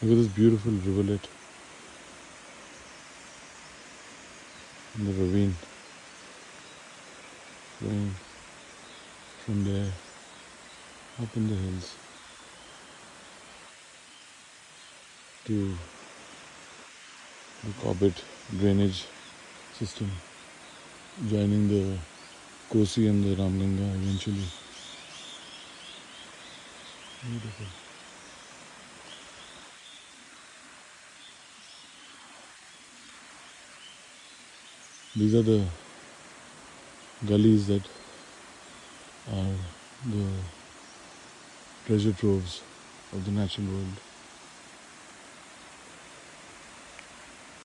Look at this beautiful rivulet in the ravine flowing from there up in the hills to the Corbett drainage system, joining the Kosi and the Ramganga eventually. Beautiful. These are the gullies that are the treasure troves of the natural world.